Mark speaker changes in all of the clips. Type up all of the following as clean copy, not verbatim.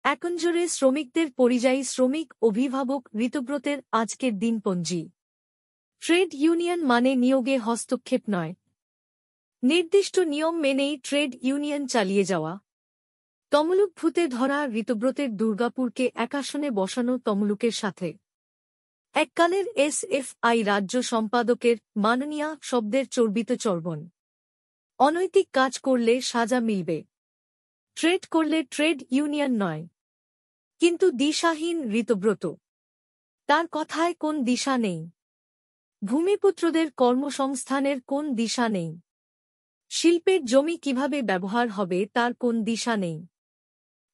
Speaker 1: একনজোরে শ্রমিকদের পরিযায়ী শ্রমিক অভিভাবক ঋতব্রতের আজকের দিনপঞ্জি। ট্রেড ইউনিয়ন মানে নিয়োগে হস্তক্ষেপ নয়, নির্দিষ্ট নিয়ম মেনেই ট্রেড ইউনিয়ন চালিয়ে যাওয়া। তমলুক ভূতে ধরা ঋতব্রতের দুর্গাপুরকে এক আসনে বসানো তমলুকের সাথে। এককালের এসএফআই রাজ্য সম্পাদকের মাননীয়া শব্দের চর্বিত চর্বণ। অনৈতিক কাজ করলে সাজা মিলবে, ট্রেড করলে ট্রেড ইউনিয়ন নয়। কিন্তু দিশাহীন ঋতব্রত, তার কথায় কোন দিশা নেই। ভূমিপুত্রদের কর্মসংস্থানের কোন দিশা নেই। শিল্পের জমি কিভাবে ব্যবহার হবে তার কোন দিশা নেই।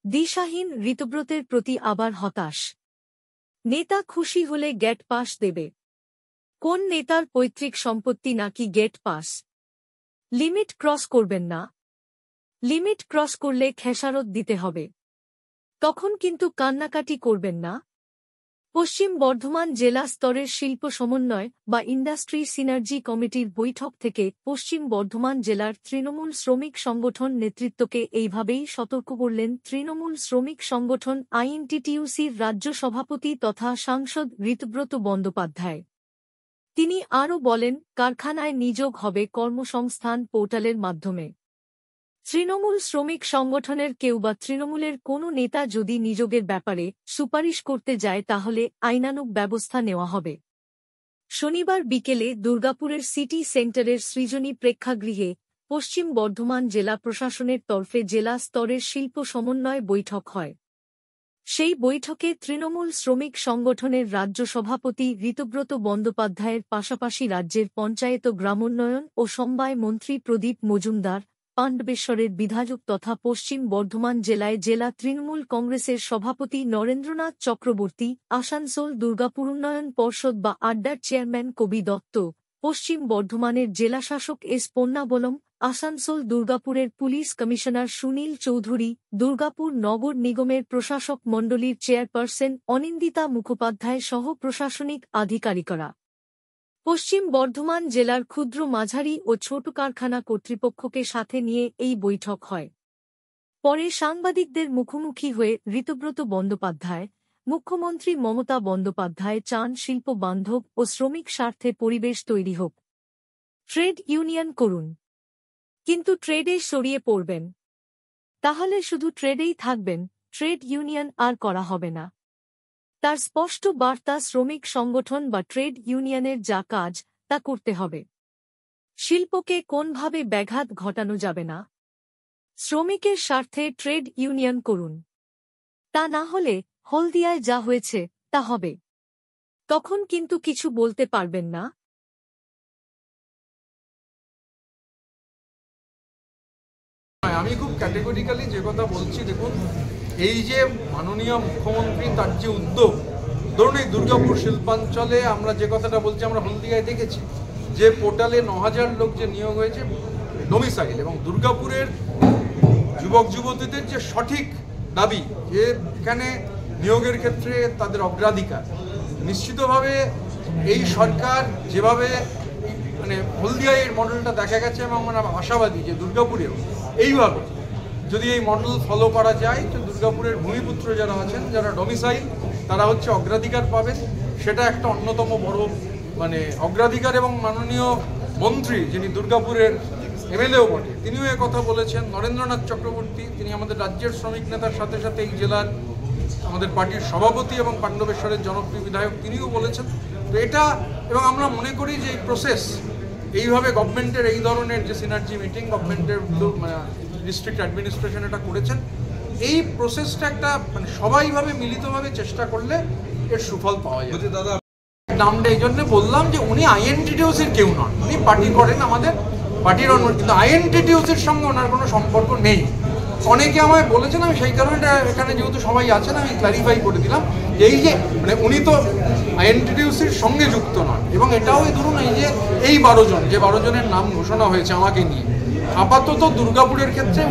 Speaker 1: দিশাহীন ঋতব্রতের প্রতি আবার হতাশ। নেতা খুশি হলে গেট পাস দেবে। কোন নেতার পৈতৃক সম্পত্তি নাকি গেট পাস? লিমিট ক্রস করবেন না, লিমিট ক্রস করলে খেসারত দিতে হবে। তখন কিন্তু কান্নাকাটি করবেন না। পশ্চিম বর্ধমান জেলা স্তরের শিল্প সমন্বয় বা ইন্ডাস্ট্রি সিনার্জি কমিটির বৈঠক থেকে পশ্চিম বর্ধমান জেলার তৃণমূল শ্রমিক সংগঠন নেতৃত্বকে এইভাবেই সতর্ক করলেন তৃণমূল শ্রমিক সংগঠন আইএনটিটিইউসির রাজ্য সভাপতি তথা সাংসদ ঋতব্রত বন্দ্যোপাধ্যায়। তিনি আরও বলেন, কারখানায় নিযোগ হবে কর্মসংস্থান পোর্টালের মাধ্যমে। তৃণমূল শ্রমিক সংগঠনের কেউ বা তৃণমূলের কোনো নেতা যদি নিযোগের ব্যাপারে সুপারিশ করতে যায় তাহলে আইনানুগ ব্যবস্থা নেওয়া হবে। শনিবার বিকেলে দুর্গাপুরের সিটি সেন্টারের সৃজনী প্রেক্ষাগৃহে পশ্চিম বর্ধমান জেলা প্রশাসনের তরফে জেলা স্তরের শিল্প সমন্বয় বৈঠক হয়। সেই বৈঠকে তৃণমূল শ্রমিক সংগঠনের রাজ্য সভাপতি ঋতব্রত বন্দ্যোপাধ্যায়ের পাশাপাশি রাজ্যের পঞ্চায়েত গ্রামোন্নয়ন ও সমবায় মন্ত্রী প্রদীপ মজুমদার, পাণ্ডবেশ্বরের বিধায়ক তথা পশ্চিম বর্ধমান জেলায় জেলা তৃণমূল কংগ্রেসের সভাপতি নরেন্দ্রনাথ চক্রবর্তী, আসানসোল দুর্গাপুর উন্নয়ন পর্ষদ বা আড্ডার চেয়ারম্যান কবি দত্ত, পশ্চিম বর্ধমানের জেলাশাসক এস পন্নাবলম, আসানসোল দুর্গাপুরের পুলিশ কমিশনার সুনীল চৌধুরী, দুর্গাপুর নগর নিগমের প্রশাসক মণ্ডলীর চেয়ারপারসন অনিন্দিতা মুখোপাধ্যায় সহ প্রশাসনিক আধিকারিকরা। পশ্চিম বর্ধমান জেলার ক্ষুদ্র মাঝারি ও ছোট কারখানা কর্তৃপক্ষকে সাথে নিয়ে এই বৈঠক হয়। পরে সাংবাদিকদের মুখোমুখি হয়ে ঋতব্রত বন্দ্যোপাধ্যায়, মুখ্যমন্ত্রী মমতা বন্দ্যোপাধ্যায় চান শিল্প বান্ধব ও শ্রমিক স্বার্থে পরিবেশ তৈরি হোক। ট্রেড ইউনিয়ন করুন, কিন্তু ট্রেডে সরিয়ে পড়বেন। তাহলে শুধু ট্রেডেই থাকবেন, ট্রেড ইউনিয়ন আর করা হবে না। তার স্পষ্ট বার্তা, শ্রমিক সংগঠন বা ট্রেড ইউনিয়নের যা কাজ তা করতে হবে। শিল্পকে কোনভাবে ব্যাঘাত ঘটানো যাবে না। শ্রমিকের স্বার্থে ট্রেড ইউনিয়ন করুন। তা না হলে হলদিয়ায় যা হয়েছে তা হবে। তখন কিন্তু কিছু বলতে পারবেন না।
Speaker 2: আমি খুব ক্যাটেগরিক্যালি যে কথা বলছি, দেখুন, এই যে মাননীয় মুখ্যমন্ত্রী তার যে উদ্যোগ, ধরুন এই দুর্গাপুর শিল্পাঞ্চলে আমরা যে কথাটা বলছি, আমরা হলদিয়ায় দেখেছি যে পোর্টালে ৯,০০০ লোক যে নিয়োগ হয়েছে ডোমিসাইল, এবং দুর্গাপুরের যুবক যুবতীদের যে সঠিক দাবি যে এখানে নিয়োগের ক্ষেত্রে তাদের অগ্রাধিকার, নিশ্চিতভাবে এই সরকার যেভাবে মানে হলদিয়ায় এর মডেলটা দেখা গেছে, এবং আমরা আশাবাদী যে দুর্গাপুরেও এইভাবে যদি এই মডেল ফলো করা যায়, তো দুর্গাপুরের ভূমিপুত্র যারা আছেন, যারা ডোমিসাইল, তারা হচ্ছে অগ্রাধিকার পাবেন। সেটা একটা অন্যতম বড় মানে অগ্রাধিকার। এবং মাননীয় মন্ত্রী, যিনি দুর্গাপুরের এমএলএও বটে, তিনিও কথা বলেছেন। নরেন্দ্রনাথ চক্রবর্তী, তিনি আমাদের রাজ্যের শ্রমিক নেতার সাথে সাথে এই জেলার আমাদের পার্টির সভাপতি এবং পাণ্ডবেশ্বরের জনপ্রিয় বিধায়ক, তিনিও বলেছেন। তো এটা, এবং আমরা মনে করি যে এই প্রসেস এইভাবে গভর্নমেন্টের এই ধরনের যে সিনার্জি মিটিং গভর্নমেন্টের ডিস্ট্রিক্ট অ্যাডমিনিস্ট্রেশন এটা করেছেন, এই প্রসেসটা একটা মানে সবাইভাবে মিলিতভাবে চেষ্টা করলে এর সুফল পাওয়া যাবে। দাদা নামটা এই জন্য বললাম যে উনি আইএনটিটিইউসির কেউ নন, উনি পার্টি করেন, আমাদের পার্টির অন্য, কিন্তু আইএনটিটিইউসির সঙ্গে ওনার কোনো সম্পর্ক নেই। অনেকে আমায় বলেছেন, আমি সেই কারণে এখানে যেহেতু সবাই আছেন আমি ক্লারিফাই করে দিলাম যে এই যে মানে উনি তো আইএনটিটিইউসির সঙ্গে যুক্ত নন। এবং এটাও ধরুন এই যে এই 12 জন, যে 12 জনের নাম ঘোষণা হয়েছে আমাকে নিয়ে, আপাতত দুর্গাপুরের ক্ষেত্রে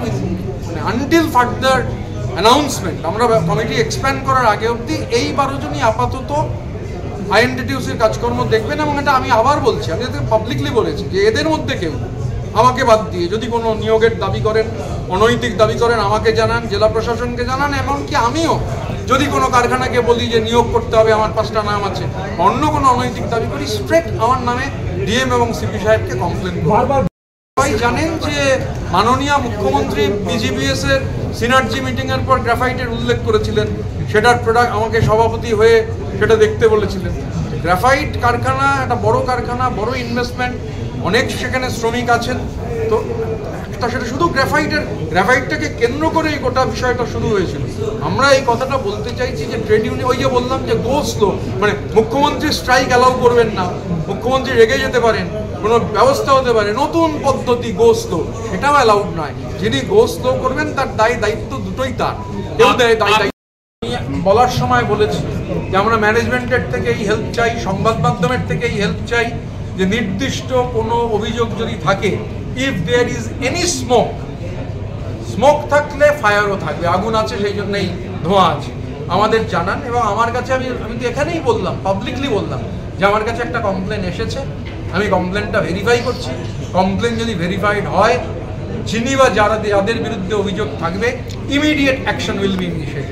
Speaker 2: মানে আনটিল ফার্দার অ্যানাউন্সমেন্ট, আমরা কমিটি এক্সপ্যান্ড করার আগে অবধি এই 12 জনই আপাতত আইএনটিটিইউসির কাজকর্ম দেখবেন। এবং এটা আমি আবার বলছি, আমি পাবলিকলি বলেছি যে এদের মধ্যে কেউ আমাকে বাদ দিয়ে যদি কোনো নিয়োগের দাবি করেন, অনৈতিক দাবি করেন, আমাকে জানান, জেলা প্রশাসনকে জানান। এমনকি আমিও যদি কোনো কারখানাকে বলি যে নিয়োগ করতে হবে, আমার 5টা নাম আছে, অন্য কোনো অনৈতিক দাবি করি, স্ট্রেট আমার নামে ডিএম এবং সিপি সাহেবকে কমপ্লেন করব। সবাই জানেন যে মাননীয় মুখ্যমন্ত্রী বিজিবিএস এর সিনার্জি মিটিং এর পর গ্রাফাইটের উল্লেখ করেছিলেন, সেটার প্রোডাক্ট আমাকে সভাপতি হয়ে সেটা দেখতে বলেছিলেন। গ্রাফাইট কারখানা একটা বড় কারখানা, বড় ইনভেস্টমেন্ট, অনেক সেখানে শ্রমিক আছেন। তো সেটা শুধু গ্রাফাইটটাকে কেন্দ্র করে এই গোটা বিষয়টা শুরু হয়েছিল। আমরা এই কথাটা বলতে চাইছি যে ট্রেড ইউনিয়ন, ওই যে বললাম যে গো স্লো, মানে মুখ্যমন্ত্রী স্ট্রাইক অ্যালাউ করবেন না, মুখ্যমন্ত্রী রেগে যেতে পারেন, কোনো ব্যবস্থা হতে পারে, নতুন পদ্ধতি গো স্লো, সেটাও অ্যালাউড নয়। যিনি গো স্লো করবেন তার দায়িত্ব দুটোই তার। কেউ বলার সময় বলেছি যে আমরা ম্যানেজমেন্টের থেকে এই হেল্প চাই, সংবাদ মাধ্যমের থেকে এই হেল্প চাই, যে নির্দিষ্ট কোনো অভিযোগ যদি থাকে, if there is any smoke থাকলে ফায়ারও থাকবে, আগুন আছে সেই জন্যই ধোঁয়া আছে, আমাদের জানান। এবং আমার কাছে আমি তো এখানেই বললাম, পাবলিকলি বললাম যে আমার কাছে একটা কমপ্লেন এসেছে, আমি কমপ্লেনটা ভেরিফাই করছি। কমপ্লেন যদি ভেরিফাইড হয়, যিনি বা যাদের বিরুদ্ধে অভিযোগ থাকবে, immediate action will be initiated.